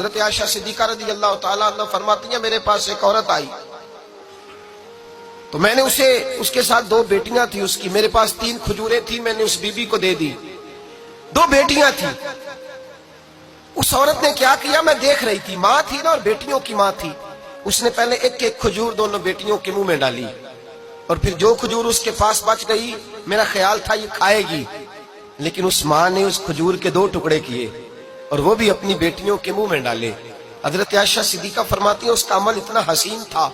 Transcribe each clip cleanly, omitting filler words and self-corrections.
حضرت عائشہ صدیقہ رضی اللہ تعالیٰ عنہ فرماتی ہیں میرے پاس ایک عورت آئی تو میں نے اس کے ساتھ 2 بیٹیاں تھی اس کی، میرے پاس 3 کھجوریں تھی، میں نے اس بی بی کو دے دی، 2 بیٹیاں تھی۔ اس عورت نے کیا کیا، میں دیکھ رہی تھی، ماں تھی نا اور بیٹیوں کی ماں تھی، اس نے پہلے ایک ایک کھجور دونوں بیٹیوں کے منہ میں ڈالی، اور پھر جو کھجور اس کے پاس بچ گئی میرا خیال تھا یہ کھائے گی، لیکن اس ماں نے اس کھجور کے 2 ٹکڑے کیے اور وہ بھی اپنی بیٹیوں کے منہ میں ڈالے۔ حضرت عائشہ صدیقہ فرماتی ہیں اس کا عمل اتنا حسین تھا،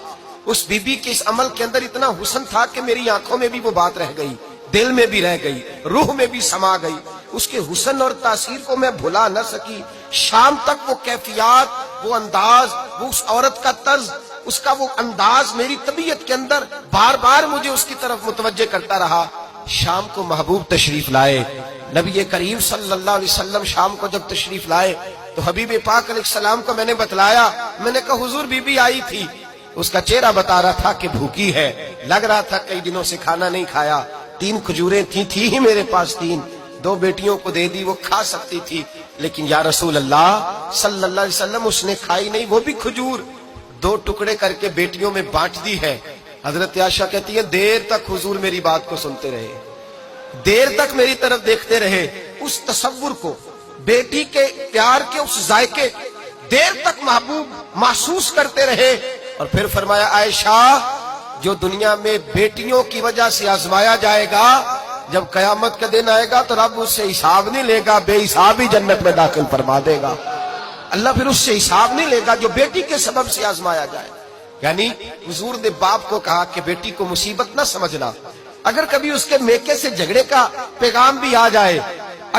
اس بی بی کے اس عمل کے اندر اتنا حسن تھا کہ میری آنکھوں میں بھی وہ بات رہ گئی، دل میں بھی رہ گئی، روح میں بھی سما گئی، اس کے حسن اور تاثیر کو میں بھلا نہ سکی۔ شام تک وہ کیفیات، وہ انداز، وہ اس عورت کا طرز، اس کا وہ انداز میری طبیعت کے اندر بار بار مجھے اس کی طرف متوجہ کرتا رہا۔ شام کو محبوب تشریف لائے، نبی کریم صلی اللہ علیہ وسلم شام کو جب تشریف لائے تو حبیب پاک علیہ السلام کو میں نے بتلایا، میں نے کہا حضور بی بی آئی تھی، اس کا چہرہ بتا رہا تھا کہ بھوکی ہے، لگ رہا تھا کئی دنوں سے کھانا نہیں کھایا، 3 کھجوریں تھی ہی میرے پاس 3، 2 بیٹیوں کو دے دی، وہ کھا سکتی تھی، لیکن یا رسول اللہ صلی اللہ علیہ وسلم اس نے کھائی نہیں، وہ بھی کھجور 2 ٹکڑے کر کے بیٹیوں میں بانٹ دی ہے۔ حضرت عائشہ کہتی ہے دیر تک حضور میری بات کو سنتے رہے، دیر تک میری طرف دیکھتے رہے، اس تصور کو، بیٹی کے پیار کے اس ذائقے دیر تک محبوب محسوس کرتے رہے، اور پھر فرمایا عائشہ جو دنیا میں بیٹیوں کی وجہ سے آزمایا جائے گا، جب قیامت کا دن آئے گا تو رب اس سے حساب نہیں لے گا، بے حساب ہی جنت میں داخل فرما دے گا۔ اللہ پھر اس سے حساب نہیں لے گا جو بیٹی کے سبب سے آزمایا جائے۔ یعنی حضور نے باپ کو کہا کہ بیٹی کو مصیبت نہ سمجھنا، اگر کبھی اس کے میکے سے جھگڑے کا پیغام بھی آ جائے،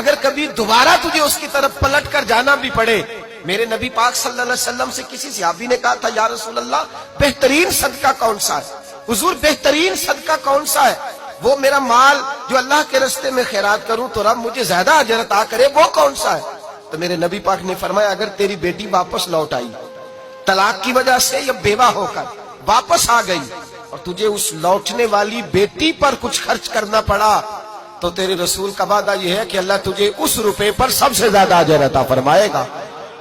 اگر کبھی دوبارہ تجھے اس کی طرف پلٹ کر جانا بھی پڑے، میرے نبی پاک صلی اللہ علیہ وسلم سے کسی صحابی نے کہا تھا یا رسول اللہ بہترین صدقہ کون سا ہے؟ حضور بہترین صدقہ کون سا ہے؟ وہ میرا مال جو اللہ کے راستے میں خیرات کروں تو رب مجھے زیادہ اجر عطا کرے، وہ کون سا ہے؟ تو میرے نبی پاک نے فرمایا اگر تیری بیٹی واپس لوٹ آئی طلاق کی وجہ سے یا بیوہ ہو کر واپس آ گئی اور تجھے اس لوٹنے والی بیٹی پر کچھ خرچ کرنا پڑا تو تیرے رسول کا وعدہ یہ ہے کہ اللہ تجھے اس روپے پر سب سے زیادہ اجر عطا فرمائے گا،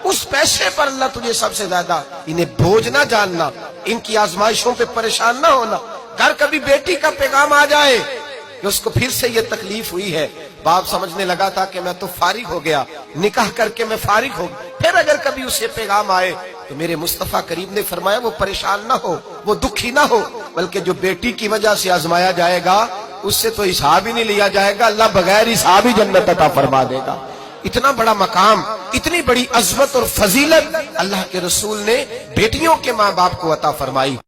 اس پیسے پر اللہ تجھے سب سے زیادہ۔ انہیں بوجھ نہ جاننا، ان کی آزمائشوں پہ پریشان نہ ہونا۔ گھر کبھی بیٹی کا پیغام آ جائے کہ اس کو پھر سے یہ تکلیف ہوئی ہے، باپ سمجھنے لگا تھا کہ میں تو فارغ ہو گیا، نکاح کر کے میں فارغ ہو گیا، پھر اگر کبھی اسے پیغام آئے تو میرے مصطفیٰ کریم نے فرمایا وہ پریشان نہ ہو، وہ دکھی نہ ہو، بلکہ جو بیٹی کی وجہ سے آزمایا جائے گا اس سے تو حساب ہی نہیں لیا جائے گا، اللہ بغیر حساب ہی جنت عطا فرما دے گا۔ اتنا بڑا مقام، اتنی بڑی عظمت اور فضیلت اللہ کے رسول نے بیٹیوں کے ماں باپ کو عطا فرمائی۔